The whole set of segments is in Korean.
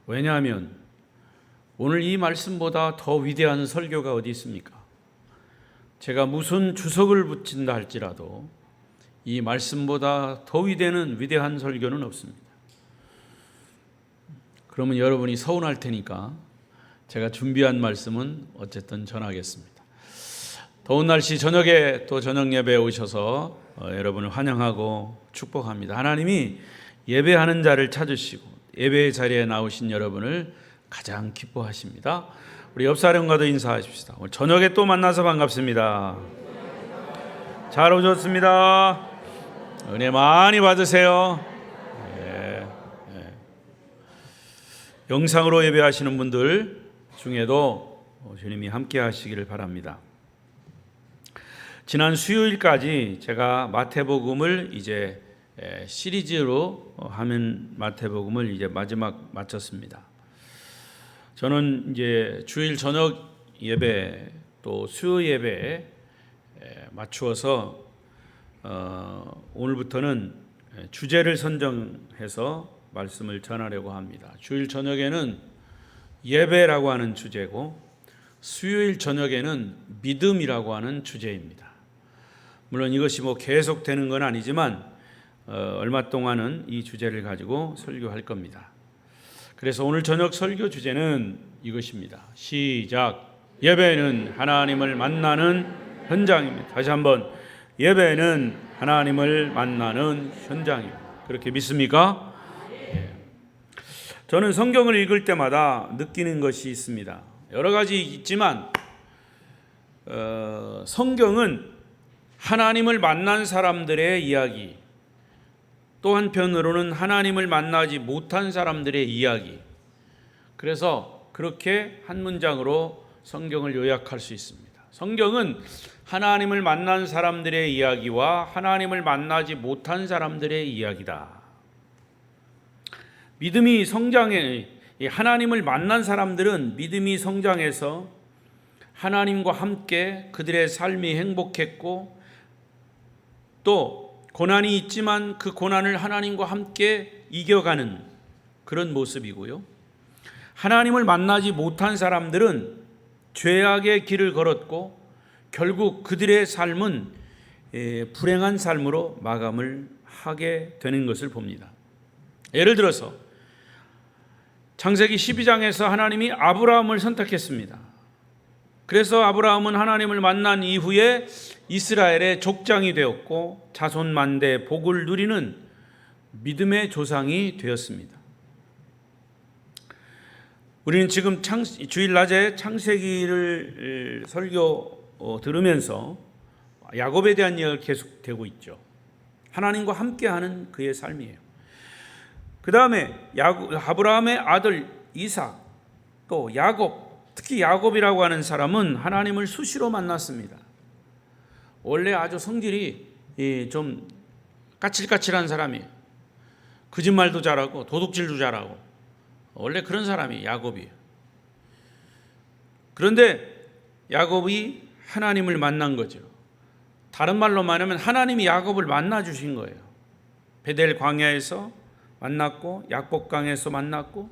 왜냐하면 오늘 이 말씀보다 더 위대한 설교가 어디 있습니까? 제가 무슨 주석을 붙인다 할지라도 이 말씀보다 더 위대한 설교는 없습니다. 그러면 여러분이 서운할 테니까 제가 준비한 말씀은 어쨌든 전하겠습니다. 더운 날씨 저녁에 또 저녁 예배에 오셔서 여러분을 환영하고 축복합니다. 하나님이 예배하는 자를 찾으시고 예배의 자리에 나오신 여러분을 가장 기뻐하십니다. 우리 옆 사람과도 인사하십시다. 오늘 저녁에 또 만나서 반갑습니다. 잘 오셨습니다. 은혜 많이 받으세요. 영상으로 예배하시는 분들 중에도 주님이 함께 하시기를 바랍니다. 지난 수요일까지 제가 마태복음을 이제 시리즈로 하면 마태복음을 이제 마지막 마쳤습니다. 저는 이제 주일 저녁 예배 또 수요 예배에 맞추어서 오늘부터는 주제를 선정해서 말씀을 전하려고 합니다. 주일 저녁에는 예배라고 하는 주제고 수요일 저녁에는 믿음이라고 하는 주제입니다. 물론 이것이 계속 되는 건 아니지만 얼마 동안은 이 주제를 가지고 설교할 겁니다. 그래서 오늘 저녁 설교 주제는 이것입니다. 시작. 예배는 하나님을 만나는 현장입니다. 다시 한번, 예배는 하나님을 만나는 현장입니다. 그렇게 믿습니까? 저는 성경을 읽을 때마다 느끼는 것이 있습니다. 여러 가지 있지만 성경은 하나님을 만난 사람들의 이야기, 또 한편으로는 하나님을 만나지 못한 사람들의 이야기, 그래서 그렇게 한 문장으로 성경을 요약할 수 있습니다. 성경은 하나님을 만난 사람들의 이야기와 하나님을 만나지 못한 사람들의 이야기다. 믿음이 성장해, 하나님을 만난 사람들은 믿음이 성장해서 하나님과 함께 그들의 삶이 행복했고, 또 고난이 있지만 그 고난을 하나님과 함께 이겨가는 그런 모습이고요. 하나님을 만나지 못한 사람들은 죄악의 길을 걸었고 결국 그들의 삶은 불행한 삶으로 마감을 하게 되는 것을 봅니다. 예를 들어서 창세기 12장에서 하나님이 아브라함을 선택했습니다. 그래서 아브라함은 하나님을 만난 이후에 이스라엘의 족장이 되었고 자손 만대 복을 누리는 믿음의 조상이 되었습니다. 우리는 지금 주일 낮에 창세기를 설교 들으면서 야곱에 대한 이야기가 계속되고 있죠. 하나님과 함께하는 그의 삶이에요. 그 다음에 아브라함의 아들 이삭, 또 야곱, 특히 야곱이라고 하는 사람은 하나님을 수시로 만났습니다. 원래 아주 성질이 좀 까칠까칠한 사람이에요. 거짓말도 잘하고 도둑질도 잘하고 원래 그런 사람이 야곱이에요. 그런데 야곱이 하나님을 만난 거죠. 다른 말로 말하면 하나님이 야곱을 만나 주신 거예요. 베델 광야에서 만났고 약복강에서 만났고,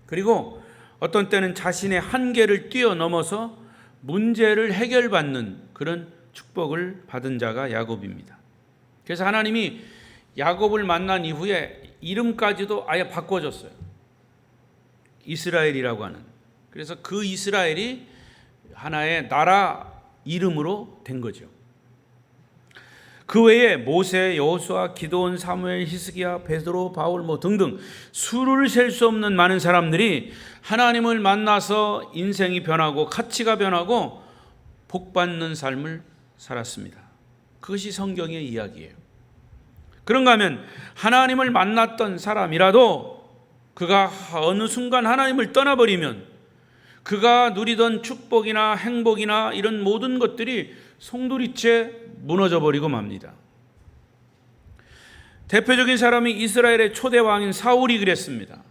그리고 어떤 때는 자신의 한계를 뛰어넘어서 문제를 해결받는 그런 축복을 받은 자가 야곱입니다. 그래서 하나님이 야곱을 만난 이후에 이름까지도 아예 바꿔줬어요. 이스라엘이라고 하는. 그래서 그 이스라엘이 하나의 나라 이름으로 된 거죠. 그 외에 모세, 여호수아, 기드온, 사무엘, 히스기야, 베드로, 바울 등등 수를 셀 수 없는 많은 사람들이 하나님을 만나서 인생이 변하고 가치가 변하고 복받는 삶을 살았습니다. 그것이 성경의 이야기예요. 그런가 하면 하나님을 만났던 사람이라도 그가 어느 순간 하나님을 떠나버리면 그가 누리던 축복이나 행복이나 이런 모든 것들이 송두리째 무너져 버리고 맙니다. 대표적인 사람이 이스라엘의 초대 왕인 사울이 그랬습니다.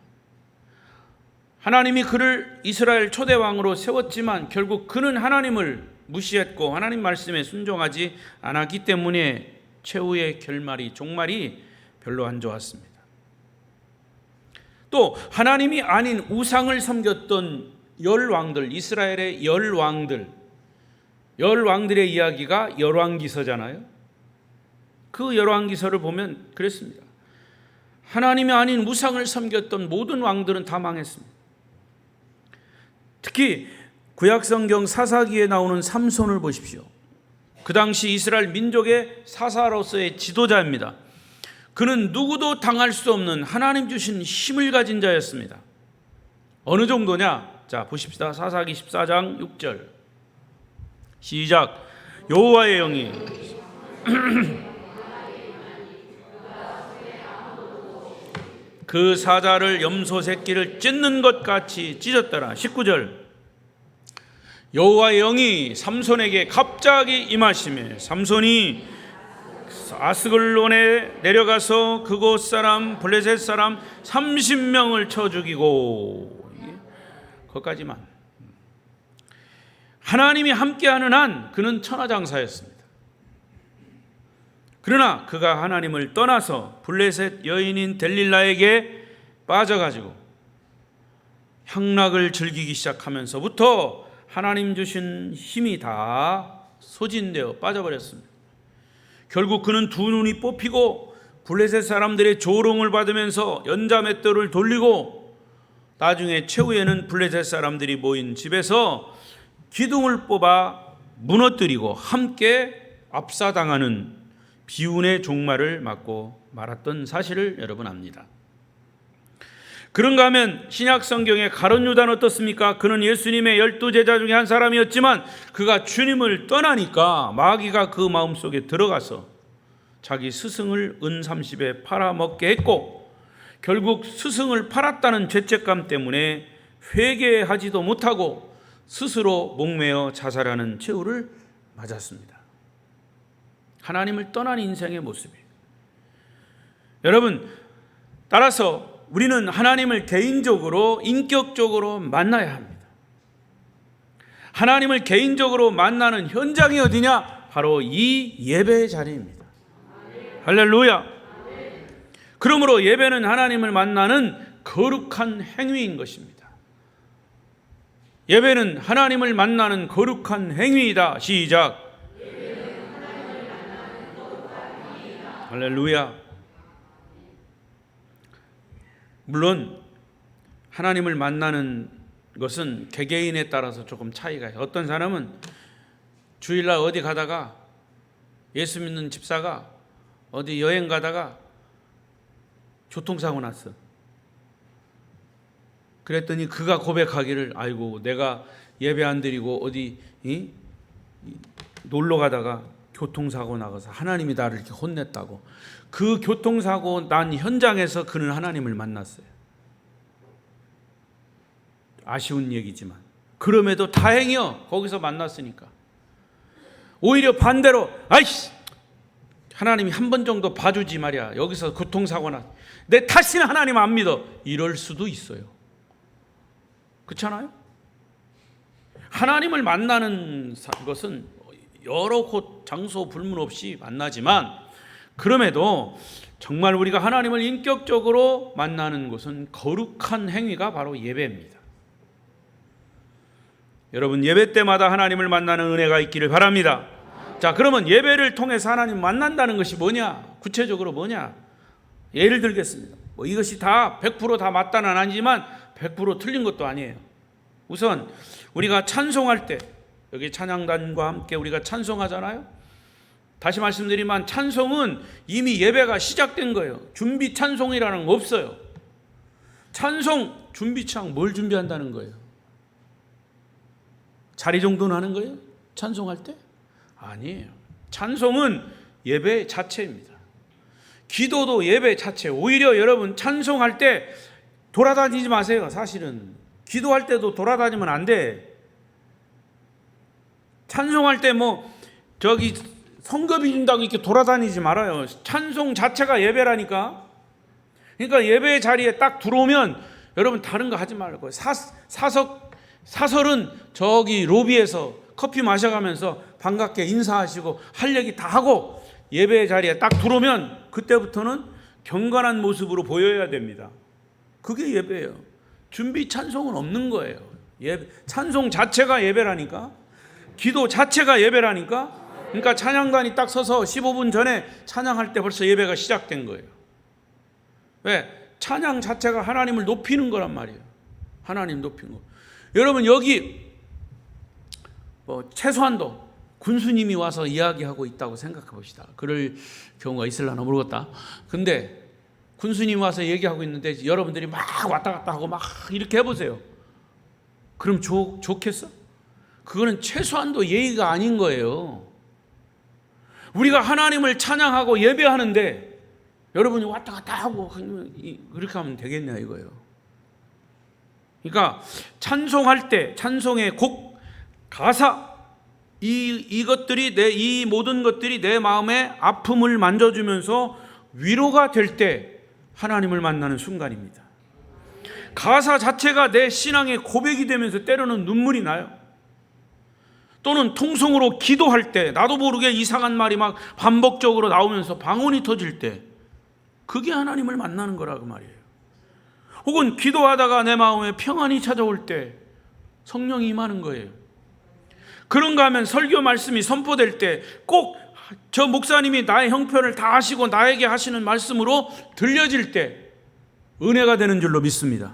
하나님이 그를 이스라엘 초대 왕으로 세웠지만 결국 그는 하나님을 무시했고 하나님 말씀에 순종하지 않았기 때문에 최후의 종말이 별로 안 좋았습니다. 또 하나님이 아닌 우상을 섬겼던 열왕들, 이스라엘의 열왕들의 이야기가 열왕기서잖아요. 그 열왕기서를 보면 그랬습니다. 하나님이 아닌 우상을 섬겼던 모든 왕들은 다 망했습니다. 특히 구약성경 사사기에 나오는 삼손을 보십시오. 그 당시 이스라엘 민족의 사사로서의 지도자입니다. 그는 누구도 당할 수 없는 하나님 주신 힘을 가진 자였습니다. 어느 정도냐? 자, 보십시다. 사사기 14장 6절 시작. 여호와의 영이 그 사자를 염소 새끼를 찢는 것 같이 찢었더라. 19절 여호와의 영이 삼손에게 갑자기 임하시매 삼손이 아스글론에 내려가서 그곳 사람 블레셋 사람 30명을 쳐 죽이고, 거기까지만. 하나님이 함께하는 한 그는 천하장사였습니다. 그러나 그가 하나님을 떠나서 블레셋 여인인 델릴라에게 빠져가지고 향락을 즐기기 시작하면서부터 하나님 주신 힘이 다 소진되어 빠져버렸습니다. 결국 그는 두 눈이 뽑히고 블레셋 사람들의 조롱을 받으면서 연자맷돌을 돌리고, 나중에 최후에는 블레셋 사람들이 모인 집에서 기둥을 뽑아 무너뜨리고 함께 압사당하는 비운의 종말을 맞고 말았던 사실을 여러분 압니다. 그런가 하면 신약 성경의 가룟 유다는 어떻습니까? 그는 예수님의 12제자 중에 한 사람이었지만 그가 주님을 떠나니까 마귀가 그 마음속에 들어가서 자기 스승을 은 30에 팔아먹게 했고, 결국 스승을 팔았다는 죄책감 때문에 회개하지도 못하고 스스로 목매어 자살하는 최후를 맞았습니다. 하나님을 떠난 인생의 모습이에요. 여러분, 따라서 우리는 하나님을 개인적으로 인격적으로 만나야 합니다. 하나님을 개인적으로 만나는 현장이 어디냐? 바로 이 예배의 자리입니다. 할렐루야. 그러므로 예배는 하나님을 만나는 거룩한 행위인 것입니다. 예배는 하나님을 만나는 거룩한 행위이다. 시작. 할렐루야. 물론 하나님을 만나는 것은 개개인에 따라서 조금 차이가 있어요. 어떤 사람은 주일날 어디 가다가, 예수 믿는 집사가 어디 여행 가다가 교통사고 났어. 그랬더니 그가 고백하기를, 아이고 내가 예배 안 드리고 어디 놀러 가다가 교통사고 나가서 하나님이 나를 이렇게 혼냈다고. 그 교통사고 난 현장에서 그는 하나님을 만났어요. 아쉬운 얘기지만 그럼에도 다행이요, 거기서 만났으니까. 오히려 반대로, 아이씨 하나님이 한 번 정도 봐주지 말이야, 여기서 교통사고 나, 내 다시는 하나님 안 믿어, 이럴 수도 있어요. 그렇잖아요? 하나님을 만나는 것은 여러 곳 장소 불문 없이 만나지만, 그럼에도 정말 우리가 하나님을 인격적으로 만나는 것은 거룩한 행위가 바로 예배입니다. 여러분, 예배 때마다 하나님을 만나는 은혜가 있기를 바랍니다. 자, 그러면 예배를 통해서 하나님 만난다는 것이 뭐냐? 구체적으로 뭐냐? 예를 들겠습니다. 이것이 다 100% 다 맞다는 아니지만 100% 틀린 것도 아니에요. 우선 우리가 찬송할 때, 여기 찬양단과 함께 우리가 찬송하잖아요. 다시 말씀드리면 찬송은 이미 예배가 시작된 거예요. 준비 찬송이라는 거 없어요. 찬송 준비창 뭘 준비한다는 거예요? 자리 정도는 하는 거예요? 찬송할 때? 아니에요. 찬송은 예배 자체입니다. 기도도 예배 자체. 오히려 여러분 찬송할 때 돌아다니지 마세요. 사실은 기도할 때도 돌아다니면 안 돼. 찬송할 때 저기 성거 비준다고 이렇게 돌아다니지 말아요. 찬송 자체가 예배라니까. 그러니까 예배 자리에 딱 들어오면 여러분 다른 거 하지 말고, 사설은 저기 로비에서 커피 마셔가면서 반갑게 인사하시고 할 얘기 다 하고, 예배 자리에 딱 들어오면 그때부터는 경건한 모습으로 보여야 됩니다. 그게 예배예요. 준비 찬송은 없는 거예요. 찬송 자체가 예배라니까. 기도 자체가 예배라니까. 그러니까 찬양단이 딱 서서 15분 전에 찬양할 때 벌써 예배가 시작된 거예요. 왜? 찬양 자체가 하나님을 높이는 거란 말이에요. 하나님 높이는 거. 여러분 여기 최소한도 군수님이 와서 이야기하고 있다고 생각해 봅시다. 그럴 경우가 있을려나 모르겠다. 근데 군수님이 와서 얘기하고 있는데 여러분들이 막 왔다 갔다 하고 막 이렇게 해보세요. 그럼 좋겠어? 그거는 최소한도 예의가 아닌 거예요. 우리가 하나님을 찬양하고 예배하는데 여러분이 왔다 갔다 하고 그렇게 하면 되겠냐 이거예요. 그러니까 찬송할 때 찬송의 곡, 가사 이것들이 이 모든 것들이 내 마음의 아픔을 만져주면서 위로가 될 때 하나님을 만나는 순간입니다. 가사 자체가 내 신앙의 고백이 되면서 때로는 눈물이 나요. 또는 통성으로 기도할 때 나도 모르게 이상한 말이 막 반복적으로 나오면서 방언이 터질 때 그게 하나님을 만나는 거라고 말이에요. 혹은 기도하다가 내 마음에 평안이 찾아올 때 성령이 임하는 거예요. 그런가 하면 설교 말씀이 선포될 때 꼭 저 목사님이 나의 형편을 다 하시고 나에게 하시는 말씀으로 들려질 때 은혜가 되는 줄로 믿습니다.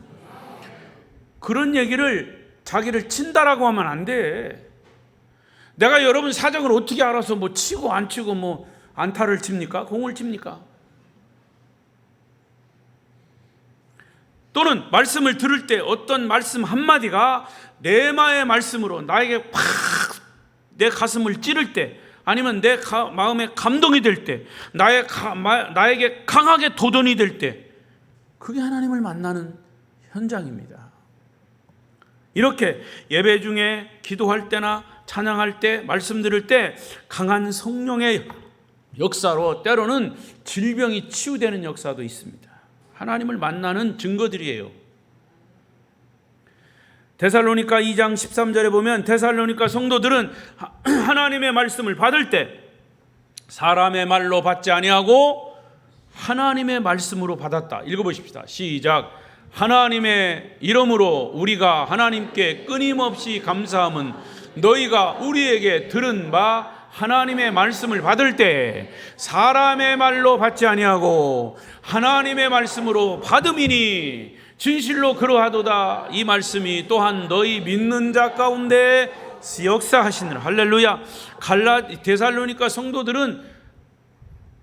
그런 얘기를 자기를 친다라고 하면 안 돼. 내가 여러분 사정을 어떻게 알아서 뭐 치고 안 치고 뭐 안타를 칩니까? 공을 칩니까? 또는 말씀을 들을 때 어떤 말씀 한마디가 내마의 말씀으로 나에게 팍 내 가슴을 찌를 때 아니면 내 마음에 감동이 될 때 나에게 강하게 도전이 될 때 그게 하나님을 만나는 현장입니다. 이렇게 예배 중에 기도할 때나 찬양할 때 말씀 들을 때 강한 성령의 역사로 때로는 질병이 치유되는 역사도 있습니다. 하나님을 만나는 증거들이에요. 데살로니가 2장 13절에 보면 데살로니가 성도들은 하나님의 말씀을 받을 때 사람의 말로 받지 아니하고 하나님의 말씀으로 받았다. 읽어보십시다. 시작. 하나님의 이름으로 우리가 하나님께 끊임없이 감사함은 너희가 우리에게 들은 바 하나님의 말씀을 받을 때 사람의 말로 받지 아니하고 하나님의 말씀으로 받음이니 진실로 그러하도다. 이 말씀이 또한 너희 믿는 자 가운데 역사하시느라. 할렐루야. 데살로니가 성도들은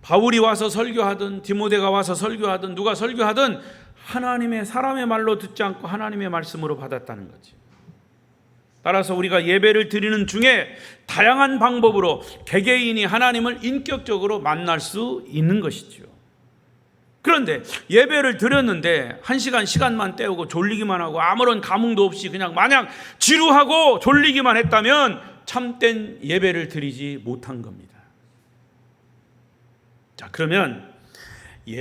바울이 와서 설교하든 디모데가 와서 설교하든 누가 설교하든 하나님의 사람의 말로 듣지 않고 하나님의 말씀으로 받았다는 거지. 따라서 우리가 예배를 드리는 중에 다양한 방법으로 개개인이 하나님을 인격적으로 만날 수 있는 것이죠. 그런데 예배를 드렸는데 1시간 시간만 때우고 졸리기만 하고 아무런 감흥도 없이 그냥 마냥 지루하고 졸리기만 했다면 참된 예배를 드리지 못한 겁니다. 자, 그러면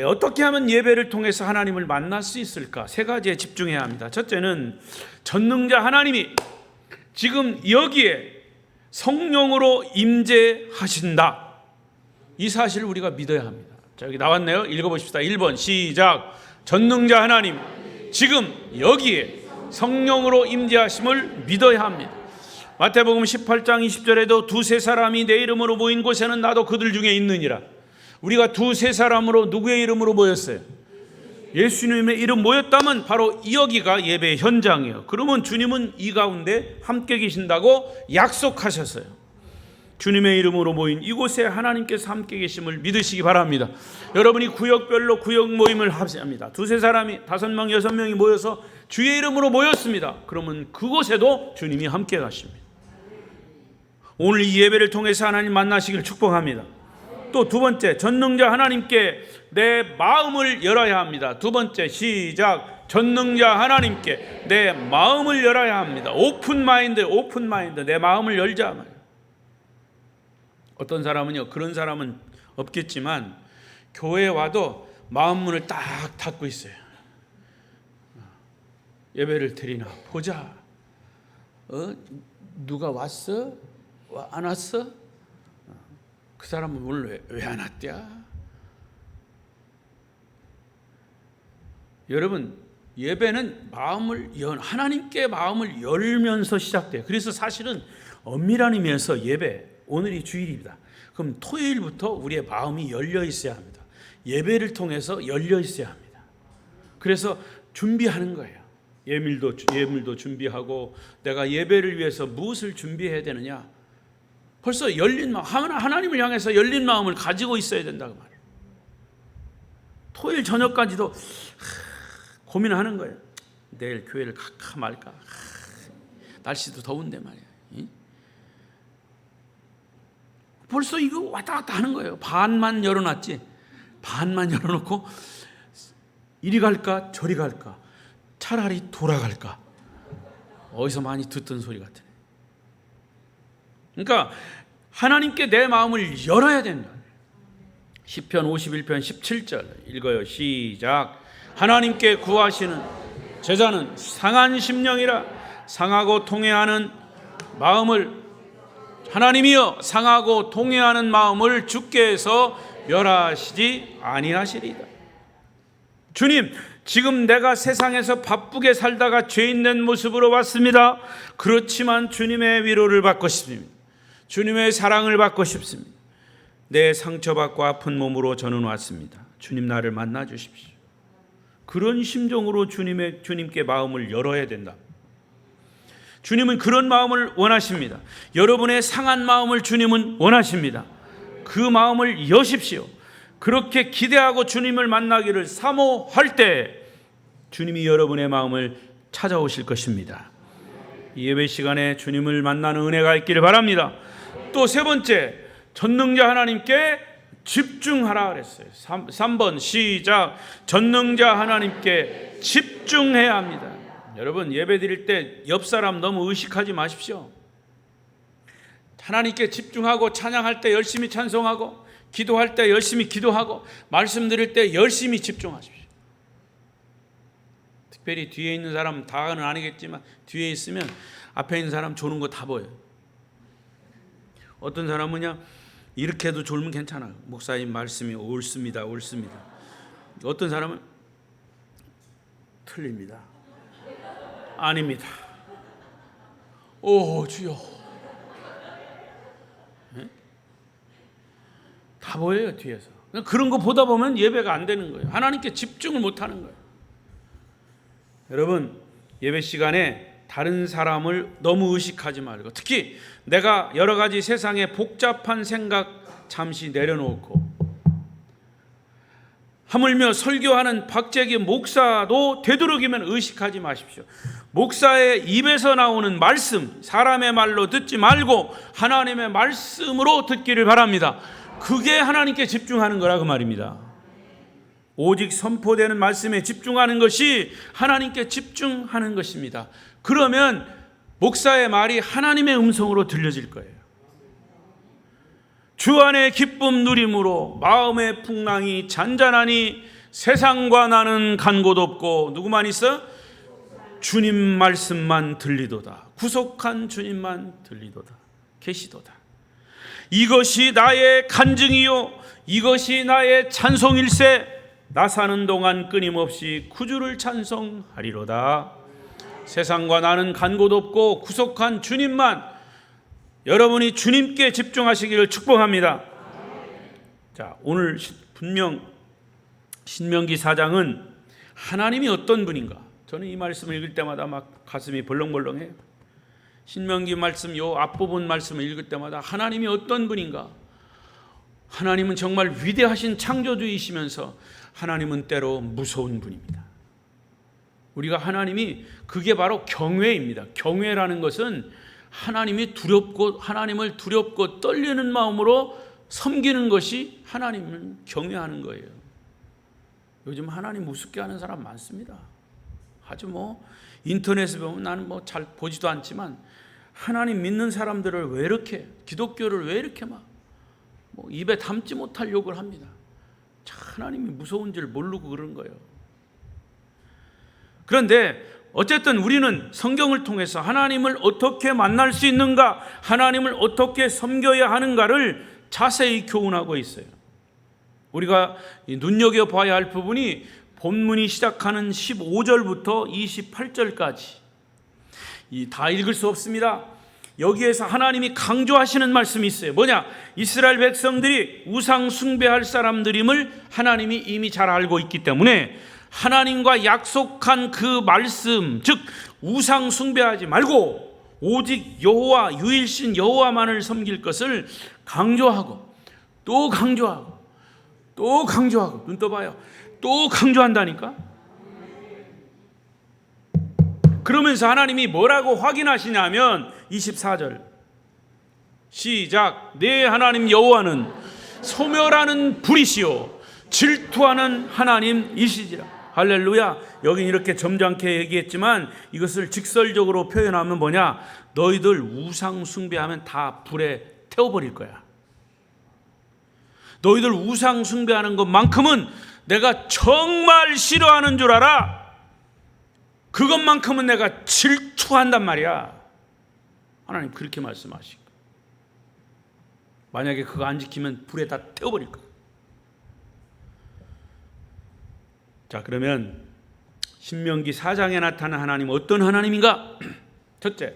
어떻게 하면 예배를 통해서 하나님을 만날 수 있을까? 3가지에 집중해야 합니다. 첫째는 전능자 하나님이 지금 여기에 성령으로 임재하신다. 이 사실을 우리가 믿어야 합니다. 자, 여기 나왔네요. 읽어보십시다. 1번 시작. 전능자 하나님 지금 여기에 성령으로 임재하심을 믿어야 합니다. 마태복음 18장 20절에도 두세 사람이 내 이름으로 모인 곳에는 나도 그들 중에 있느니라. 우리가 두세 사람으로 누구의 이름으로 모였어요? 예수님의 이름 모였다면 바로 여기가 예배의 현장이에요. 그러면 주님은 이 가운데 함께 계신다고 약속하셨어요. 주님의 이름으로 모인 이곳에 하나님께서 함께 계심을 믿으시기 바랍니다. 여러분이 구역별로 구역 모임을 합니다. 두세 사람이 5명, 6명이 모여서 주의 이름으로 모였습니다. 그러면 그곳에도 주님이 함께 가십니다. 오늘 이 예배를 통해서 하나님 만나시기를 축복합니다. 또 2번째, 전능자 하나님께 내 마음을 열어야 합니다. 2번째 시작. 전능자 하나님께 내 마음을 열어야 합니다. 오픈 마인드 내 마음을 열자. 어떤 사람은요, 그런 사람은 없겠지만 교회에 와도 마음 문을 딱 닫고 있어요. 예배를 드리나 보자. 누가 왔어? 안 왔어? 그 사람은 오늘 왜 안 왔대야? 여러분, 예배는 하나님께 마음을 열면서 시작돼요. 그래서 사실은 엄밀한 의미에서 예배, 오늘이 주일입니다. 그럼 토요일부터 우리의 마음이 열려 있어야 합니다. 예배를 통해서 열려 있어야 합니다. 그래서 준비하는 거예요. 예물도 준비하고 내가 예배를 위해서 무엇을 준비해야 되느냐. 벌써 열린 마음, 하나님을 향해서 열린 마음을 가지고 있어야 된다고 말이에요. 토요일 저녁까지도 고민하는 거예요. 내일 교회를 갈까 말까. 날씨도 더운데 말이야. 벌써 이거 왔다 갔다 하는 거예요. 반만 열어놨지. 반만 열어놓고 이리 갈까 저리 갈까. 차라리 돌아갈까. 어디서 많이 듣던 소리 같으네. 그러니까 하나님께 내 마음을 열어야 된다. 시편 51편 17절 읽어요. 시작. 하나님께 구하시는 제자는 상한 심령이라 상하고 통회하는 마음을 하나님이여 상하고 통회하는 마음을 주께서 멸하시지 아니하시리다. 주님, 지금 내가 세상에서 바쁘게 살다가 죄 있는 모습으로 왔습니다. 그렇지만 주님의 위로를 받고 싶습니다. 주님의 사랑을 받고 싶습니다. 내 상처받고 아픈 몸으로 저는 왔습니다. 주님 나를 만나 주십시오. 그런 심정으로 주님께 마음을 열어야 된다. 주님은 그런 마음을 원하십니다. 여러분의 상한 마음을 주님은 원하십니다. 그 마음을 여십시오. 그렇게 기대하고 주님을 만나기를 사모할 때 주님이 여러분의 마음을 찾아오실 것입니다. 예배 시간에 주님을 만나는 은혜가 있기를 바랍니다. 또 세 번째, 전능자 하나님께 집중하라 그랬어요. 3번 시작. 전능자 하나님께 집중해야 합니다. 여러분 예배 드릴 때 옆 사람 너무 의식하지 마십시오. 하나님께 집중하고 찬양할 때 열심히 찬송하고 기도할 때 열심히 기도하고 말씀 드릴 때 열심히 집중하십시오. 특별히 뒤에 있는 사람 다는 아니겠지만 뒤에 있으면 앞에 있는 사람 조는 거 다 보여요. 어떤 사람은 그냥 이렇게 해도 졸면 괜찮아요. 목사님 말씀이 옳습니다. 어떤 사람은 틀립니다. 아닙니다. 오 주여. 네? 다 보여요 뒤에서. 그런 거 보다 보면 예배가 안 되는 거예요. 하나님께 집중을 못 하는 거예요. 여러분 예배 시간에 다른 사람을 너무 의식하지 말고, 특히 내가 여러 가지 세상의 복잡한 생각 잠시 내려놓고, 하물며 설교하는 박재기 목사도 되도록이면 의식하지 마십시오. 목사의 입에서 나오는 말씀, 사람의 말로 듣지 말고 하나님의 말씀으로 듣기를 바랍니다. 그게 하나님께 집중하는 거라 그 말입니다. 오직 선포되는 말씀에 집중하는 것이 하나님께 집중하는 것입니다. 그러면 목사의 말이 하나님의 음성으로 들려질 거예요. 주 안에 기쁨 누림으로 마음의 풍랑이 잔잔하니 세상과 나는 간 곳 없고 누구만 있어? 주님 말씀만 들리도다. 구속한 주님만 들리도다. 계시도다. 이것이 나의 간증이요 이것이 나의 찬송일세. 나 사는 동안 끊임없이 구주를 찬송하리로다. 세상과 나는 간 곳 없고 구속한 주님만, 여러분이 주님께 집중하시기를 축복합니다. 자, 오늘 분명 신명기 4장은 하나님이 어떤 분인가, 저는 이 말씀을 읽을 때마다 막 가슴이 벌렁벌렁해요. 신명기 말씀 요 앞부분 말씀을 읽을 때마다 하나님이 어떤 분인가, 하나님은 정말 위대하신 창조주이시면서 하나님은 때로 무서운 분입니다. 우리가 하나님이, 그게 바로 경외입니다. 경외라는 것은 하나님이 두렵고, 하나님을 두렵고 떨리는 마음으로 섬기는 것이 하나님을 경외하는 거예요. 요즘 하나님 우습게 하는 사람 많습니다. 아주 인터넷에 보면 나는 잘 보지도 않지만 하나님 믿는 사람들을 왜 이렇게, 기독교를 왜 이렇게 입에 담지 못할 욕을 합니다. 하나님이 무서운 줄 모르고 그런 거예요. 그런데 어쨌든 우리는 성경을 통해서 하나님을 어떻게 만날 수 있는가, 하나님을 어떻게 섬겨야 하는가를 자세히 교훈하고 있어요. 우리가 눈여겨봐야 할 부분이 본문이 시작하는 15절부터 28절까지 다 읽을 수 없습니다. 여기에서 하나님이 강조하시는 말씀이 있어요. 뭐냐? 이스라엘 백성들이 우상 숭배할 사람들임을 하나님이 이미 잘 알고 있기 때문에 하나님과 약속한 그 말씀, 즉 우상 숭배하지 말고 오직 여호와, 유일신 여호와만을 섬길 것을 강조하고 또 강조하고 또 강조하고, 눈 떠봐요, 또 강조한다니까. 그러면서 하나님이 뭐라고 확인하시냐면 24절 시작. 내 하나님 여호와는 소멸하는 불이시요 질투하는 하나님이시지라. 할렐루야. 여긴 이렇게 점잖게 얘기했지만 이것을 직설적으로 표현하면 뭐냐? 너희들 우상 숭배하면 다 불에 태워버릴 거야. 너희들 우상 숭배하는 것만큼은 내가 정말 싫어하는 줄 알아. 그것만큼은 내가 질투한단 말이야. 하나님 그렇게 말씀하시고, 만약에 그거 안 지키면 불에 다 태워버릴 거야. 자, 그러면 신명기 4장에 나타난 하나님은 어떤 하나님인가? 첫째,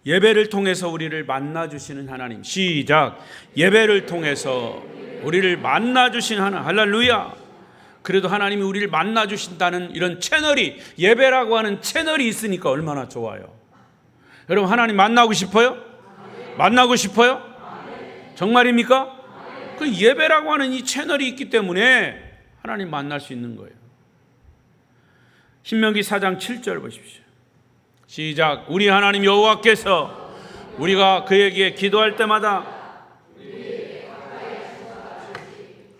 예배를 통해서 우리를 만나주시는 하나님. 시작. 예배를 통해서 우리를 만나주신 하나님. 할렐루야. 그래도 하나님이 우리를 만나주신다는 이런 채널이, 예배라고 하는 채널이 있으니까 얼마나 좋아요. 여러분, 하나님 만나고 싶어요? 만나고 싶어요? 정말입니까? 그 예배라고 하는 이 채널이 있기 때문에 하나님 만날 수 있는 거예요. 신명기 4장 7절 보십시오. 시작. 우리 하나님 여호와께서 우리가 그에게 기도할 때마다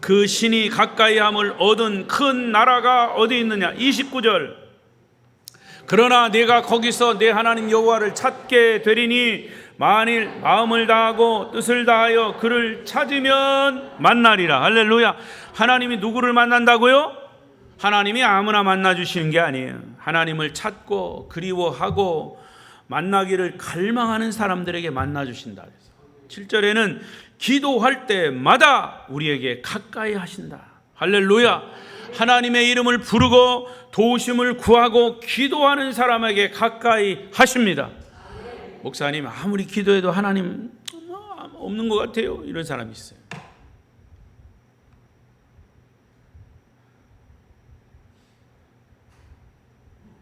그 신이 가까이함을 얻은 큰 나라가 어디 있느냐. 29절. 그러나 내가 거기서 내 하나님 여호와를 찾게 되리니 만일 마음을 다하고 뜻을 다하여 그를 찾으면 만나리라. 할렐루야. 하나님이 누구를 만난다고요? 하나님이 아무나 만나주시는 게 아니에요. 하나님을 찾고 그리워하고 만나기를 갈망하는 사람들에게 만나주신다. 7절에는 기도할 때마다 우리에게 가까이 하신다. 할렐루야. 하나님의 이름을 부르고 도우심을 구하고 기도하는 사람에게 가까이 하십니다. 목사님, 아무리 기도해도 하나님 없는 것 같아요, 이런 사람이 있어요.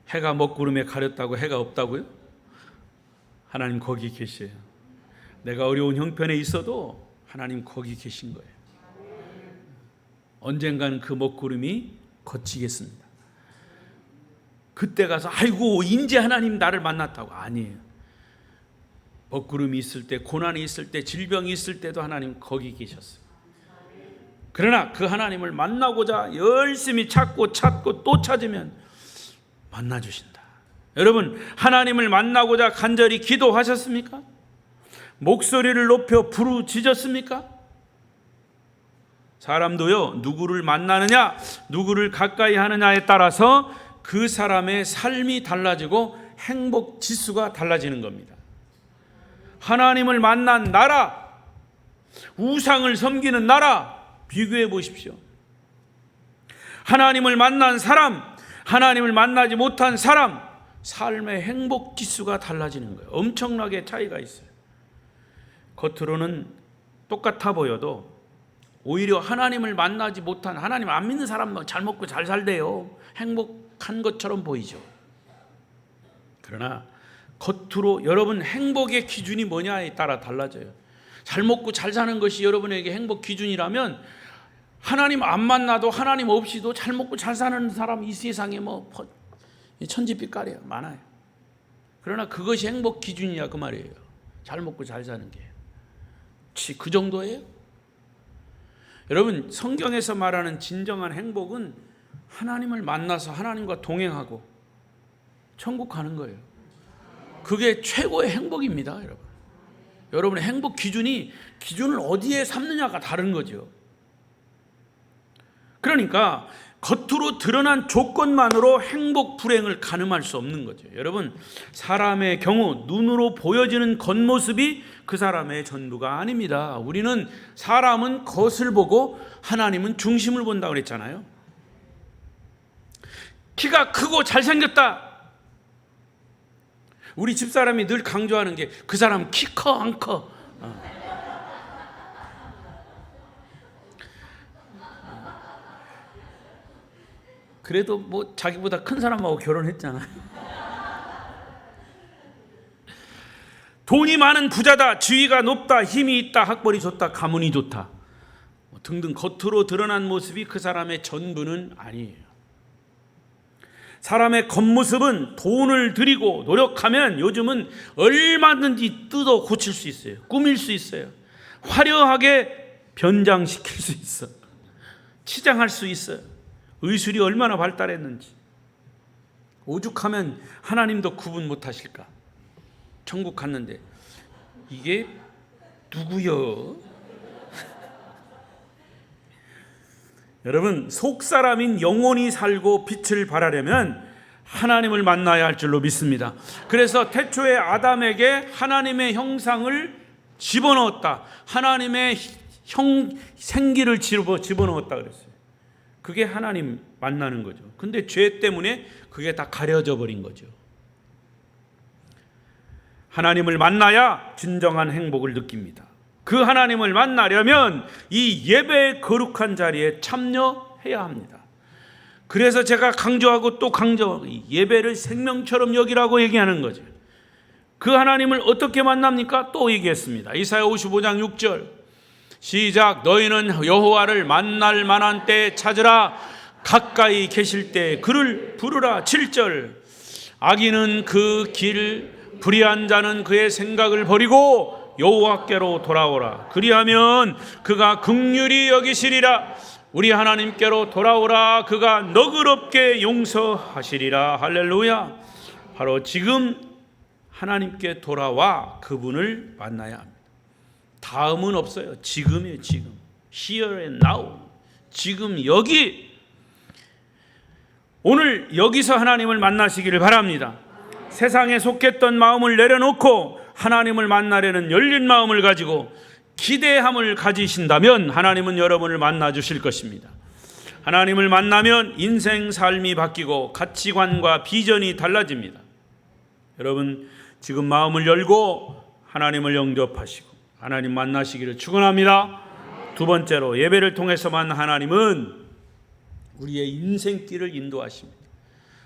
해가 먹구름에 가렸다고 해가 없다고요? 하나님 거기 계셔요. 내가 어려운 형편에 있어도 하나님 거기 계신 거예요. 언젠가는 그 먹구름이 걷히겠습니다. 그때 가서 아이고 인제 하나님 나를 만났다고. 아니에요. 먹구름이 있을 때, 고난이 있을 때, 질병이 있을 때도 하나님 거기 계셨어요. 그러나 그 하나님을 만나고자 열심히 찾고 또 찾으면 만나주신다. 여러분, 하나님을 만나고자 간절히 기도하셨습니까? 목소리를 높여 부르짖었습니까? 사람도요, 누구를 만나느냐, 누구를 가까이 하느냐에 따라서 그 사람의 삶이 달라지고 행복 지수가 달라지는 겁니다. 하나님을 만난 나라, 우상을 섬기는 나라 비교해 보십시오. 하나님을 만난 사람, 하나님을 만나지 못한 사람, 삶의 행복 지수가 달라지는 거예요. 엄청나게 차이가 있어요. 겉으로는 똑같아 보여도 오히려 하나님을 만나지 못한, 하나님 안 믿는 사람은 잘 먹고 잘 살대요. 행복한 것처럼 보이죠. 그러나 겉으로 여러분 행복의 기준이 뭐냐에 따라 달라져요. 잘 먹고 잘 사는 것이 여러분에게 행복 기준이라면 하나님 안 만나도 하나님 없이도 잘 먹고 잘 사는 사람 이 세상에 뭐 천지빛깔이야 많아요. 그러나 그것이 행복 기준이야 그 말이에요. 잘 먹고 잘 사는 게 그 정도예요? 여러분, 성경에서 말하는 진정한 행복은 하나님을 만나서 하나님과 동행하고 천국 가는 거예요. 그게 최고의 행복입니다, 여러분. 여러분의 행복 기준을 어디에 삼느냐가 다른 거죠. 그러니까 겉으로 드러난 조건만으로 행복 불행을 가늠할 수 없는 거죠. 여러분, 사람의 경우 눈으로 보여지는 겉모습이 그 사람의 전부가 아닙니다. 우리는 사람은 겉을 보고 하나님은 중심을 본다고 그랬잖아요. 키가 크고 잘생겼다. 우리 집사람이 늘 강조하는 게 그 사람 키 커 안 커? 그래도 뭐 자기보다 큰 사람하고 결혼했잖아요. 돈이 많은 부자다, 지위가 높다, 힘이 있다, 학벌이 좋다, 가문이 좋다 등등 겉으로 드러난 모습이 그 사람의 전부는 아니에요. 사람의 겉모습은 돈을 들이고 노력하면 요즘은 얼마든지 뜯어 고칠 수 있어요. 꾸밀 수 있어요. 화려하게 변장시킬 수 있어. 치장할 수 있어요. 의술이 얼마나 발달했는지. 오죽하면 하나님도 구분 못하실까. 천국 갔는데 이게 누구여? 여러분, 속사람인 영원히 살고 빛을 발하려면 하나님을 만나야 할 줄로 믿습니다. 그래서 태초에 아담에게 하나님의 형상을 집어넣었다. 하나님의 생기를 집어넣었다 그랬어요. 그게 하나님 만나는 거죠. 근데 죄 때문에 그게 다 가려져 버린 거죠. 하나님을 만나야 진정한 행복을 느낍니다. 그 하나님을 만나려면 이 예배의 거룩한 자리에 참여해야 합니다. 그래서 제가 강조하고 또 강조하고 예배를 생명처럼 여기라고 얘기하는 거죠. 그 하나님을 어떻게 만납니까? 또 얘기했습니다. 이사야 55장 6절 시작. 너희는 여호와를 만날 만한 때에 찾으라. 가까이 계실 때 그를 부르라. 7절 악인은 그 길 불의한 자는 그의 생각을 버리고 여호와께로 돌아오라. 그리하면 그가 긍휼히 여기시리라. 우리 하나님께로 돌아오라. 그가 너그럽게 용서하시리라. 할렐루야. 바로 지금 하나님께 돌아와 그분을 만나야 합니다. 다음은 없어요. 지금이에요. 지금. Here and now. 지금 여기. 오늘 여기서 하나님을 만나시기를 바랍니다. 세상에 속했던 마음을 내려놓고 하나님을 만나려는 열린 마음을 가지고 기대함을 가지신다면 하나님은 여러분을 만나 주실 것입니다. 하나님을 만나면 인생 삶이 바뀌고 가치관과 비전이 달라집니다. 여러분, 지금 마음을 열고 하나님을 영접하시고 하나님 만나시기를 축원합니다. 두 번째로, 예배를 통해서 만난 하나님은 우리의 인생길을 인도하십니다.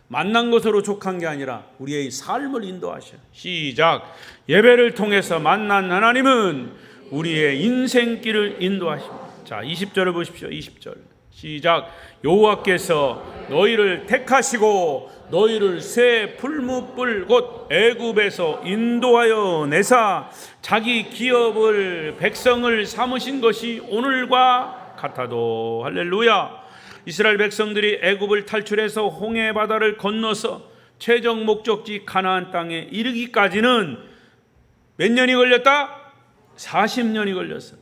만난 것으로 족한 게 아니라 우리의 삶을 인도하셔요. 시작. 예배를 통해서 만난 하나님은 우리의 인생길을 인도하십니다. 자, 20절을 보십시오. 20절 시작. 여호와께서 너희를 택하시고 너희를 새 풀무불 곧 애굽에서 인도하여 내사 자기 기업을 백성을 삼으신 것이 오늘과 같아도. 할렐루야. 이스라엘 백성들이 애굽을 탈출해서 홍해 바다를 건너서 최종 목적지 가나안 땅에 이르기까지는 몇 년이 걸렸다? 40년이 걸렸어.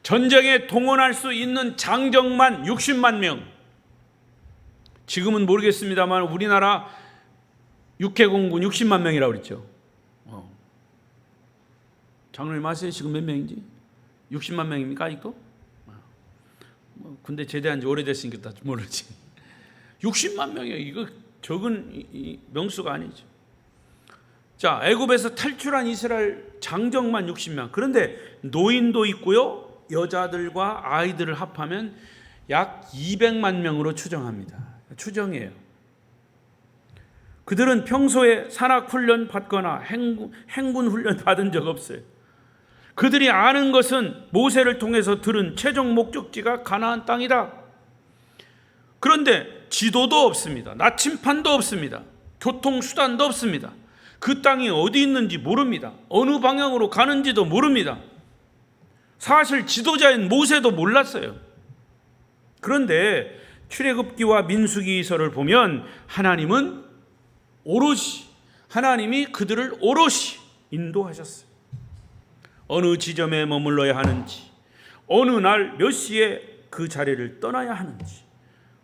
전쟁에 동원할 수 있는 장정만 60만 명. 지금은 모르겠습니다만 우리나라 육해공군 60만 명이라고 그랬죠. 장로님 아세요? 지금 몇 명인지? 60만 명입니까 아직도? 군대 제대한 지 오래됐으니까 다 모르지. 60만 명이에요. 이거 적은 명수가 아니죠. 자, 애굽에서 탈출한 이스라엘 장정만 60명. 그런데 노인도 있고요. 여자들과 아이들을 합하면 약 200만 명으로 추정합니다. 추정이에요. 그들은 평소에 산악훈련 받거나 행군 훈련 받은 적 없어요. 그들이 아는 것은 모세를 통해서 들은 최종 목적지가 가나안 땅이다. 그런데 지도도 없습니다. 나침판도 없습니다. 교통수단도 없습니다. 그 땅이 어디 있는지 모릅니다. 어느 방향으로 가는지도 모릅니다. 사실 지도자인 모세도 몰랐어요. 그런데 출애굽기와 민수기서를 보면 하나님은 하나님이 그들을 오롯이 인도하셨어요. 어느 지점에 머물러야 하는지, 어느 날 몇 시에 그 자리를 떠나야 하는지,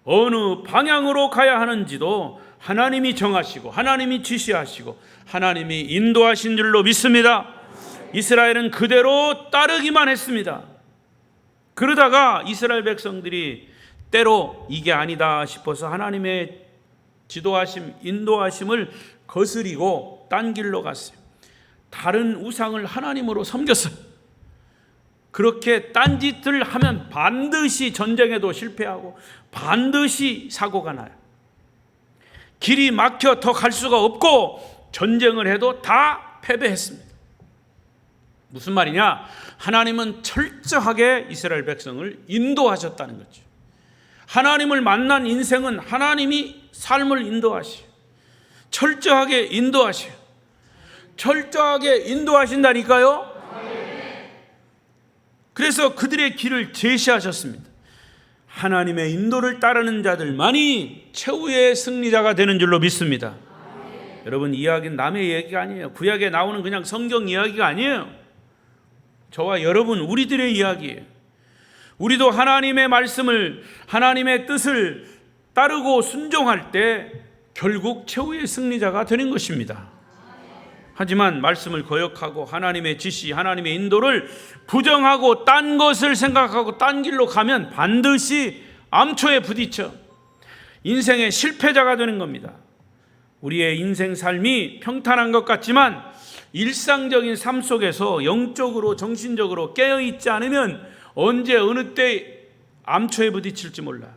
어느 방향으로 가야 하는지도 하나님이 정하시고 하나님이 지시하시고 하나님이 인도하신 줄로 믿습니다. 이스라엘은 그대로 따르기만 했습니다. 그러다가 이스라엘 백성들이 때로 이게 아니다 싶어서 하나님의 지도하심, 인도하심을 거스리고 딴 길로 갔어요. 다른 우상을 하나님으로 섬겼어요. 그렇게 딴짓을 하면 반드시 전쟁에도 실패하고 반드시 사고가 나요. 길이 막혀 더 갈 수가 없고 전쟁을 해도 다 패배했습니다. 무슨 말이냐? 하나님은 철저하게 이스라엘 백성을 인도하셨다는 거죠. 하나님을 만난 인생은 하나님이 삶을 인도하시오. 철저하게 인도하시오. 철저하게 인도하신다니까요. 그래서 그들의 길을 제시하셨습니다. 하나님의 인도를 따르는 자들만이 최후의 승리자가 되는 줄로 믿습니다. 여러분, 이 이야기는 남의 얘기가 아니에요. 구약에 나오는 그냥 성경 이야기가 아니에요. 저와 여러분, 우리들의 이야기예요. 우리도 하나님의 말씀을, 하나님의 뜻을 따르고 순종할 때 결국 최후의 승리자가 되는 것입니다. 하지만 말씀을 거역하고 하나님의 지시, 하나님의 인도를 부정하고 딴 것을 생각하고 딴 길로 가면 반드시 암초에 부딪혀 인생의 실패자가 되는 겁니다. 우리의 인생 삶이 평탄한 것 같지만 일상적인 삶 속에서 영적으로 정신적으로 깨어있지 않으면 언제 어느 때 암초에 부딪힐지 몰라.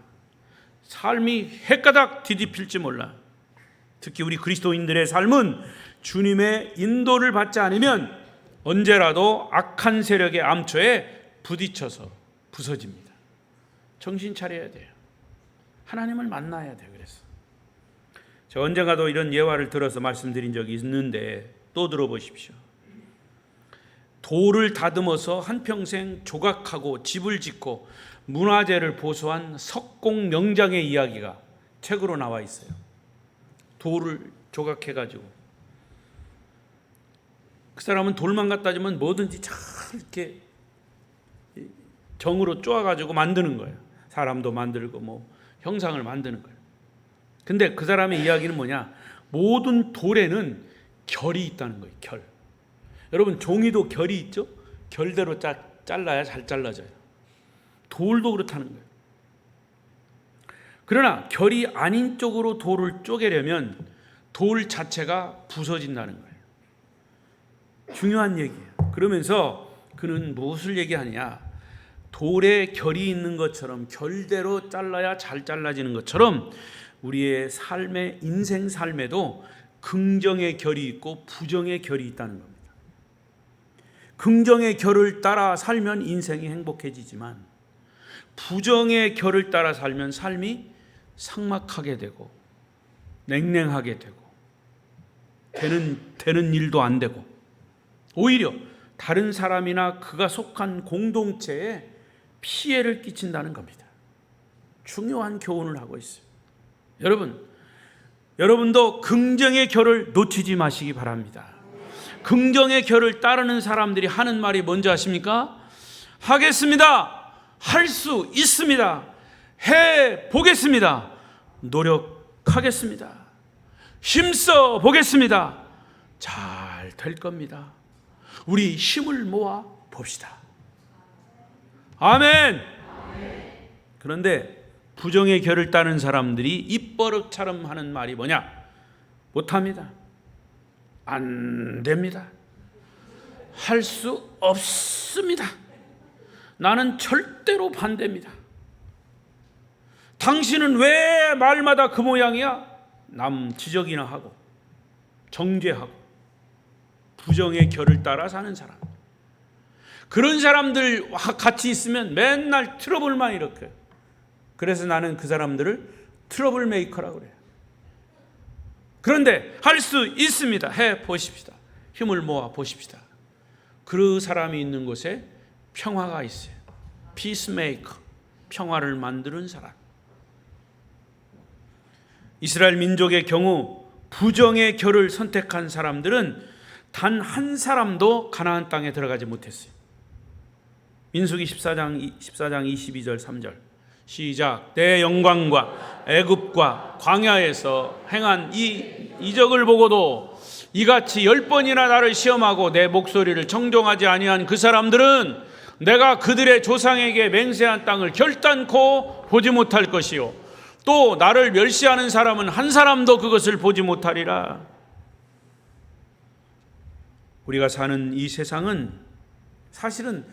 삶이 헷가닥 뒤집힐지 몰라. 특히 우리 그리스도인들의 삶은 주님의 인도를 받지 않으면 언제라도 악한 세력의 암초에 부딪혀서 부서집니다. 정신 차려야 돼요. 하나님을 만나야 돼요. 그래서 제가 언젠가도 이런 예화를 들어서 말씀드린 적이 있는데 또 들어보십시오. 돌을 다듬어서 한평생 조각하고 집을 짓고 문화재를 보수한 석공 명장의 이야기가 책으로 나와 있어요. 돌을 조각해가지고 그 사람은 돌만 갖다 주면 뭐든지 잘 이렇게 정으로 쪼아가지고 만드는 거예요. 사람도 만들고 뭐 형상을 만드는 거예요. 근데 그 사람의 이야기는 뭐냐? 모든 돌에는 결이 있다는 거예요. 결. 여러분, 종이도 결이 있죠? 결대로 잘라야 잘 잘라져요. 돌도 그렇다는 거예요. 그러나 결이 아닌 쪽으로 돌을 쪼개려면 돌 자체가 부서진다는 거예요. 중요한 얘기예요. 그러면서 그는 무엇을 얘기하냐? 돌에 결이 있는 것처럼 결대로 잘라야 잘 잘라지는 것처럼 우리의 삶의 인생 삶에도 긍정의 결이 있고 부정의 결이 있다는 겁니다. 긍정의 결을 따라 살면 인생이 행복해지지만 부정의 결을 따라 살면 삶이 삭막하게 되고 냉랭하게 되고 되는 일도 안 되고 오히려 다른 사람이나 그가 속한 공동체에 피해를 끼친다는 겁니다. 중요한 교훈을 하고 있어요. 여러분도 긍정의 결을 놓치지 마시기 바랍니다. 긍정의 결을 따르는 사람들이 하는 말이 뭔지 아십니까? 하겠습니다. 할 수 있습니다. 해 보겠습니다. 노력하겠습니다. 힘써 보겠습니다. 잘 될 겁니다. 우리 힘을 모아 봅시다. 아멘. 그런데 부정의 결을 따는 사람들이 입버릇처럼 하는 말이 뭐냐? 못합니다. 안 됩니다. 할 수 없습니다. 나는 절대로 반대입니다. 당신은 왜 말마다 그 모양이야? 남 지적이나 하고 정죄하고 부정의 결을 따라 사는 사람. 그런 사람들 같이 있으면 맨날 트러블만 일으켜요. 그래서 나는 그 사람들을 트러블 메이커라고 그래요. 그런데 할 수 있습니다. 해 보십시다. 힘을 모아 보십시다. 그 사람이 있는 곳에 평화가 있어요. 피스메이커, 평화를 만드는 사람. 이스라엘 민족의 경우 부정의 결을 선택한 사람들은 단 한 사람도 가나안 땅에 들어가지 못했어요. 민수기 14장 22절 3절 시작. 내 영광과 애굽과 광야에서 행한 이 이적을 보고도 이같이 10번이나 나를 시험하고 내 목소리를 청종하지 아니한 그 사람들은 내가 그들의 조상에게 맹세한 땅을 결단코 보지 못할 것이요 또 나를 멸시하는 사람은 한 사람도 그것을 보지 못하리라. 우리가 사는 이 세상은 사실은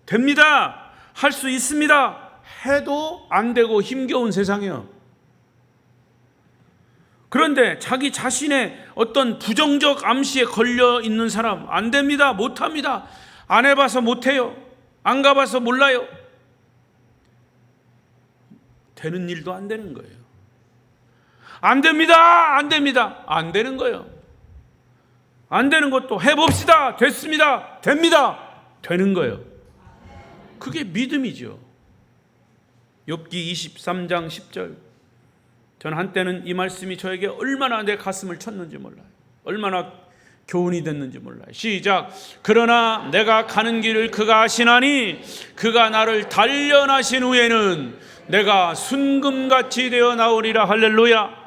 됩니다, 할 수 있습니다 해도 안 되고 힘겨운 세상이에요. 그런데 자기 자신의 어떤 부정적 암시에 걸려 있는 사람, 안 됩니다, 못합니다, 안 해봐서 못해요, 안 가봐서 몰라요, 되는 일도 안 되는 거예요. 안 됩니다, 안 됩니다, 안 되는 거예요. 안 되는 것도 해봅시다, 됐습니다, 됩니다, 되는 거예요. 그게 믿음이죠. 욥기 23장 10절. 저는 한때는 이 말씀이 저에게 얼마나 내 가슴을 쳤는지 몰라요. 얼마나 교훈이 됐는지 몰라요. 시작. 그러나 내가 가는 길을 그가 아시나니 그가 나를 단련하신 후에는 내가 순금같이 되어 나오리라. 할렐루야.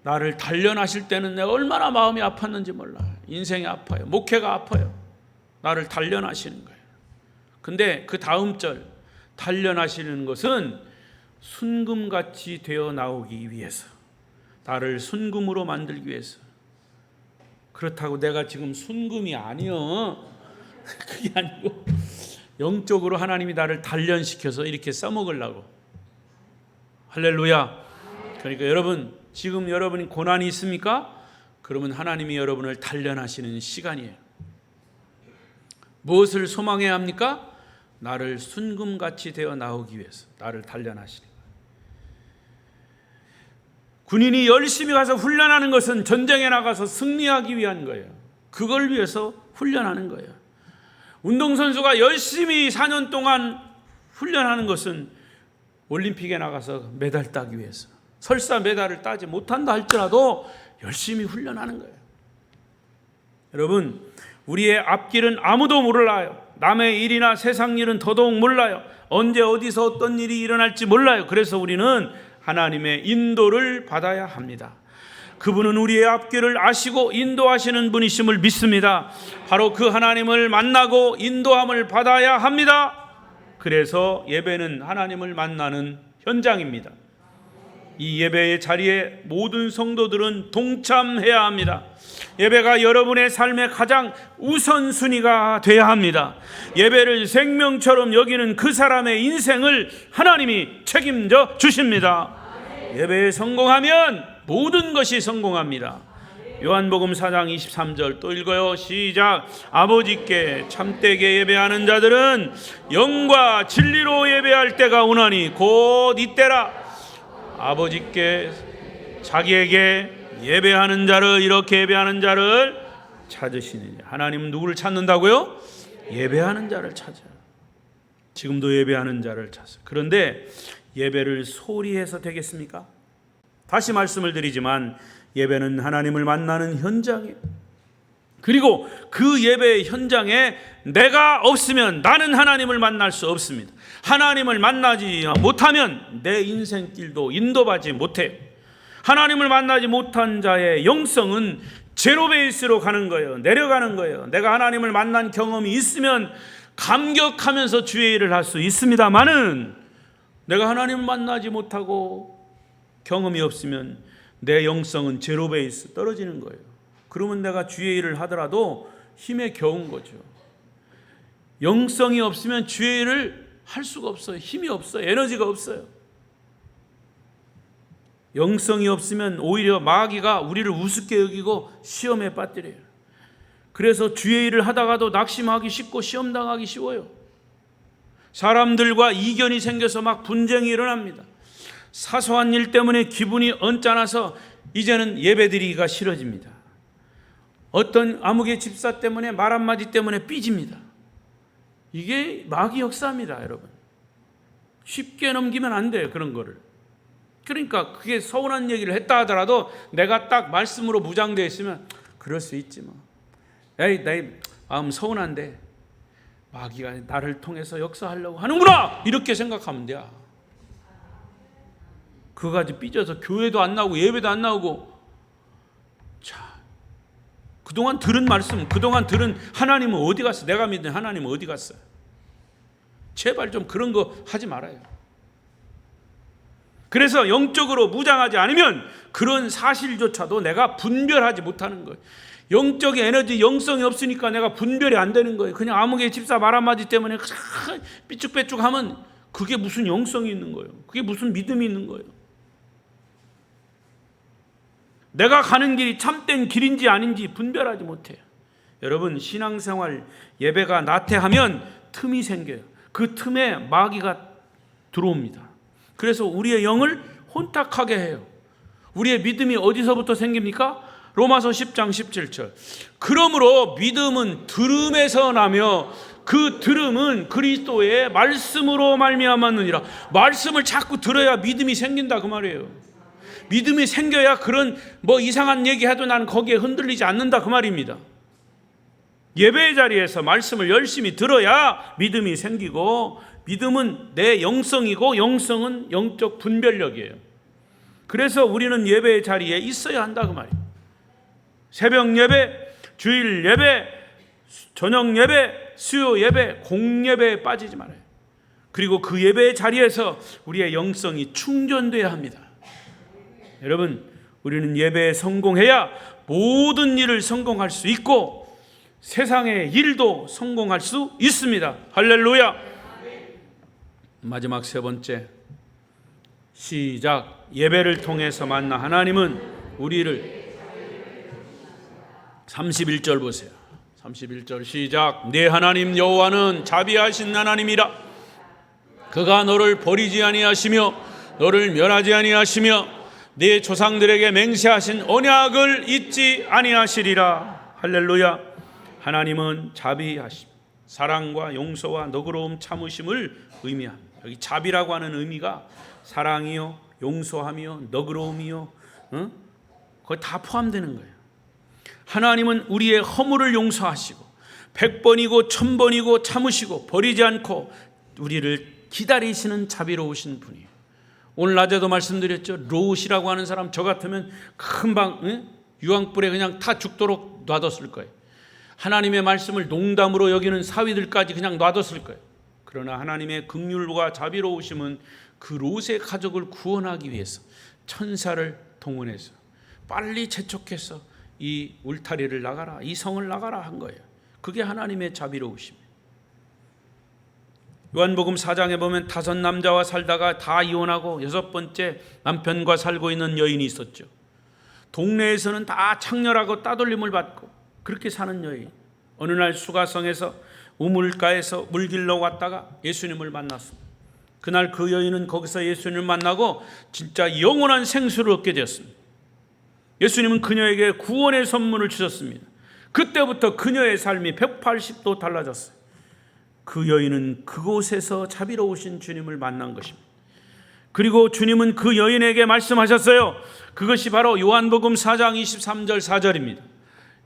나를 단련하실 때는 내가 얼마나 마음이 아팠는지 몰라요. 인생이 아파요. 목회가 아파요. 나를 단련하시는 거예요. 근데 그 다음 절, 단련하시는 것은 순금같이 되어 나오기 위해서, 나를 순금으로 만들기 위해서. 그렇다고 내가 지금 순금이 아니요, 그게 아니고 영적으로 하나님이 나를 단련시켜서 이렇게 써먹으려고. 할렐루야. 그러니까 여러분, 지금 여러분이 고난이 있습니까? 그러면 하나님이 여러분을 단련하시는 시간이에요. 무엇을 소망해야 합니까? 나를 순금같이 되어 나오기 위해서 나를 단련하시는 거예요. 군인이 열심히 가서 훈련하는 것은 전쟁에 나가서 승리하기 위한 거예요. 그걸 위해서 훈련하는 거예요. 운동선수가 열심히 4년 동안 훈련하는 것은 올림픽에 나가서 메달 따기 위해서, 설사 메달을 따지 못한다 할지라도 열심히 훈련하는 거예요. 여러분, 우리의 앞길은 아무도 몰라요. 남의 일이나 세상 일은 더더욱 몰라요. 언제 어디서 어떤 일이 일어날지 몰라요. 그래서 우리는 하나님의 인도를 받아야 합니다. 그분은 우리의 앞길을 아시고 인도하시는 분이심을 믿습니다. 바로 그 하나님을 만나고 인도함을 받아야 합니다. 그래서 예배는 하나님을 만나는 현장입니다. 이 예배의 자리에 모든 성도들은 동참해야 합니다. 예배가 여러분의 삶의 가장 우선순위가 돼야 합니다. 예배를 생명처럼 여기는 그 사람의 인생을 하나님이 책임져 주십니다. 예배에 성공하면 모든 것이 성공합니다. 요한복음 4장 23절 또 읽어요. 시작. 아버지께 참되게 예배하는 자들은 영과 진리로 예배할 때가 오나니 곧 이때라. 아버지께 자기에게 예배하는 자를, 이렇게 예배하는 자를 찾으시느니. 하나님은 누구를 찾는다고요? 예배하는 자를 찾아요. 지금도 예배하는 자를 찾아요. 그런데 예배를 소홀히 해서 되겠습니까? 다시 말씀을 드리지만 예배는 하나님을 만나는 현장이에요. 그리고 그 예배의 현장에 내가 없으면 나는 하나님을 만날 수 없습니다. 하나님을 만나지 못하면 내 인생길도 인도받지 못해요. 하나님을 만나지 못한 자의 영성은 제로 베이스로 가는 거예요. 내려가는 거예요. 내가 하나님을 만난 경험이 있으면 감격하면서 주의 일을 할 수 있습니다만은, 내가 하나님을 만나지 못하고 경험이 없으면 내 영성은 제로 베이스 떨어지는 거예요. 그러면 내가 주의 일을 하더라도 힘에 겨운 거죠. 영성이 없으면 주의 일을 할 수가 없어요. 힘이 없어요. 에너지가 없어요. 영성이 없으면 오히려 마귀가 우리를 우습게 여기고 시험에 빠뜨려요. 그래서 주의 일을 하다가도 낙심하기 쉽고 시험당하기 쉬워요. 사람들과 이견이 생겨서 막 분쟁이 일어납니다. 사소한 일 때문에 기분이 언짢아서 이제는 예배드리기가 싫어집니다. 어떤 아무개 집사 때문에 말 한마디 때문에 삐집니다. 이게 마귀 역사입니다, 여러분. 쉽게 넘기면 안 돼요, 그런 거를. 그러니까 그게 서운한 얘기를 했다 하더라도 내가 딱 말씀으로 무장되어 있으면 그럴 수 있지 뭐. 에이, 내 마음 서운한데 마귀가 나를 통해서 역사하려고 하는구나, 이렇게 생각하면 돼. 그거까지 삐져서 교회도 안 나오고 예배도 안 나오고. 자, 그동안 들은 말씀, 그동안 들은 하나님은 어디 갔어? 내가 믿는 하나님은 어디 갔어요? 제발 좀 그런 거 하지 말아요. 그래서 영적으로 무장하지 않으면 그런 사실조차도 내가 분별하지 못하는 거예요. 영적인 에너지, 영성이 없으니까 내가 분별이 안 되는 거예요. 그냥 아무개 집사 말 한마디 때문에 삐쭉빼쭉하면 그게 무슨 영성이 있는 거예요. 그게 무슨 믿음이 있는 거예요. 내가 가는 길이 참된 길인지 아닌지 분별하지 못해요. 여러분, 신앙생활 예배가 나태하면 틈이 생겨요. 그 틈에 마귀가 들어옵니다. 그래서 우리의 영을 혼탁하게 해요. 우리의 믿음이 어디서부터 생깁니까? 로마서 10장 17절. 그러므로 믿음은 들음에서 나며 그 들음은 그리스도의 말씀으로 말미암았느니라. 말씀을 자꾸 들어야 믿음이 생긴다 그 말이에요. 믿음이 생겨야 그런 이상한 얘기해도 나는 거기에 흔들리지 않는다 그 말입니다. 예배의 자리에서 말씀을 열심히 들어야 믿음이 생기고, 믿음은 내 영성이고 영성은 영적 분별력이에요. 그래서 우리는 예배의 자리에 있어야 한다 그 말이에요. 새벽 예배, 주일 예배, 저녁 예배, 수요 예배, 공예배에 빠지지 말아요. 그리고 그 예배의 자리에서 우리의 영성이 충전돼야 합니다. 여러분, 우리는 예배에 성공해야 모든 일을 성공할 수 있고 세상의 일도 성공할 수 있습니다. 할렐루야. 마지막 세 번째, 시작. 예배를 통해서 만나 하나님은 우리를 31절 보세요. 31절 시작. 네 하나님 여호와는 자비하신 하나님이라. 그가 너를 버리지 아니하시며 너를 멸하지 아니하시며 네 조상들에게 맹세하신 언약을 잊지 아니하시리라. 할렐루야. 하나님은 자비하심, 사랑과 용서와 너그러움, 참으심을 의미합니다. 여기 자비라고 하는 의미가 사랑이요, 용서하며 너그러움이요, 거기 다 포함되는 거예요. 하나님은 우리의 허물을 용서하시고 100번이고 1000번이고 참으시고 버리지 않고 우리를 기다리시는 자비로우신 분이에요. 오늘 낮에도 말씀드렸죠. 롯이라고 하는 사람 저 같으면 금방 유황불에 그냥 타 죽도록 놔뒀을 거예요. 하나님의 말씀을 농담으로 여기는 사위들까지 그냥 놔뒀을 거예요. 그러나 하나님의 긍휼과 자비로우심은 그 롯의 가족을 구원하기 위해서 천사를 동원해서 빨리 재촉해서 이 울타리를 나가라, 이 성을 나가라 한 거예요. 그게 하나님의 자비로우심이에요. 요한복음 4장에 보면 5 남자와 살다가 다 이혼하고 6번째 남편과 살고 있는 여인이 있었죠. 동네에서는 다 창렬하고 따돌림을 받고 그렇게 사는 여인. 어느 날 수가성에서 우물가에서 물 길러 왔다가 예수님을 만났습니다. 그날 그 여인은 거기서 예수님을 만나고 진짜 영원한 생수를 얻게 되었습니다. 예수님은 그녀에게 구원의 선물을 주셨습니다. 그때부터 그녀의 삶이 180도 달라졌어요. 그 여인은 그곳에서 자비로우신 주님을 만난 것입니다. 그리고 주님은 그 여인에게 말씀하셨어요. 그것이 바로 요한복음 4장 23절 4절입니다.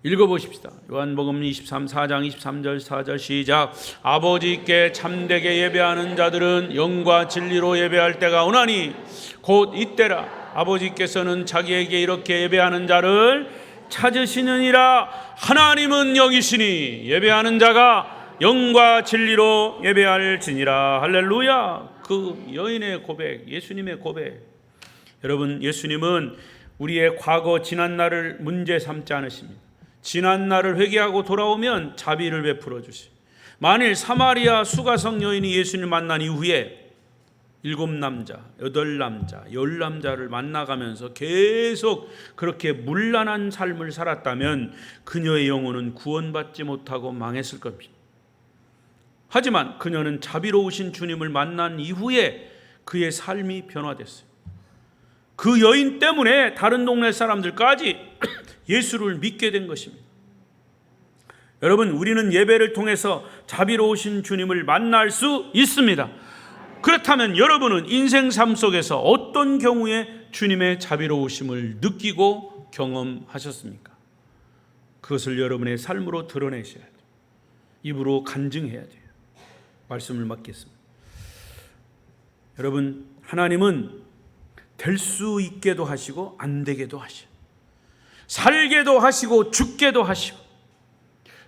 읽어보십시다. 요한복음 4장 23절 4절 시작. 아버지께 참되게 예배하는 자들은 영과 진리로 예배할 때가 오나니 곧 이때라. 아버지께서는 자기에게 이렇게 예배하는 자를 찾으시느니라. 하나님은 여기시니 예배하는 자가 영과 진리로 예배할지니라. 할렐루야. 그 여인의 고백, 예수님의 고백. 여러분, 예수님은 우리의 과거 지난 날을 문제 삼지 않으십니다. 지난 날을 회개하고 돌아오면 자비를 베풀어 주시. 만일 사마리아 수가성 여인이 예수님을 만난 이후에 7남자, 8남자, 10남자를 만나가면서 계속 그렇게 문란한 삶을 살았다면 그녀의 영혼은 구원받지 못하고 망했을 겁니다. 하지만 그녀는 자비로우신 주님을 만난 이후에 그의 삶이 변화됐어요. 그 여인 때문에 다른 동네 사람들까지 예수를 믿게 된 것입니다. 여러분, 우리는 예배를 통해서 자비로우신 주님을 만날 수 있습니다. 그렇다면 여러분은 인생 삶 속에서 어떤 경우에 주님의 자비로우심을 느끼고 경험하셨습니까? 그것을 여러분의 삶으로 드러내셔야 돼요. 입으로 간증해야 돼요. 말씀을 맡겠습니다. 여러분, 하나님은 될 수 있게도 하시고 안 되게도 하시고 살게도 하시고 죽게도 하시고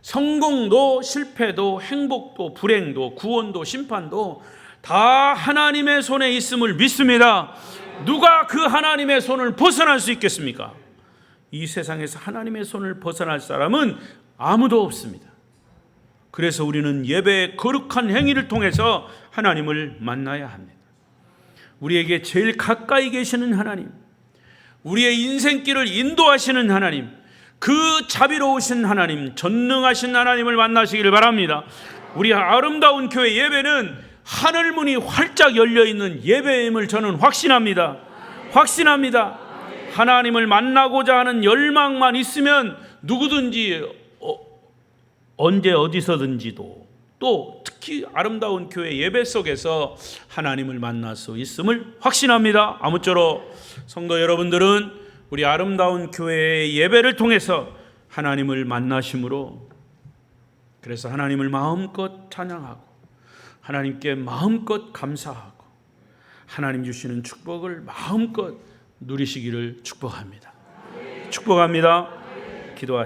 성공도 실패도 행복도 불행도 구원도 심판도 다 하나님의 손에 있음을 믿습니다. 누가 그 하나님의 손을 벗어날 수 있겠습니까? 이 세상에서 하나님의 손을 벗어날 사람은 아무도 없습니다. 그래서 우리는 예배의 거룩한 행위를 통해서 하나님을 만나야 합니다. 우리에게 제일 가까이 계시는 하나님, 우리의 인생길을 인도하시는 하나님, 그 자비로우신 하나님, 전능하신 하나님을 만나시기를 바랍니다. 우리 아름다운 교회 예배는 하늘문이 활짝 열려있는 예배임을 저는 확신합니다. 확신합니다. 하나님을 만나고자 하는 열망만 있으면 누구든지 언제 어디서든지도, 또 특히 아름다운 교회 예배 속에서 하나님을 만날 수 있음을 확신합니다. 아무쪼록 성도 여러분들은 우리 아름다운 교회의 예배를 통해서 하나님을 만나심으로, 그래서 하나님을 마음껏 찬양하고 하나님께 마음껏 감사하고 하나님 주시는 축복을 마음껏 누리시기를 축복합니다. 축복합니다. 기도하시겠습니다.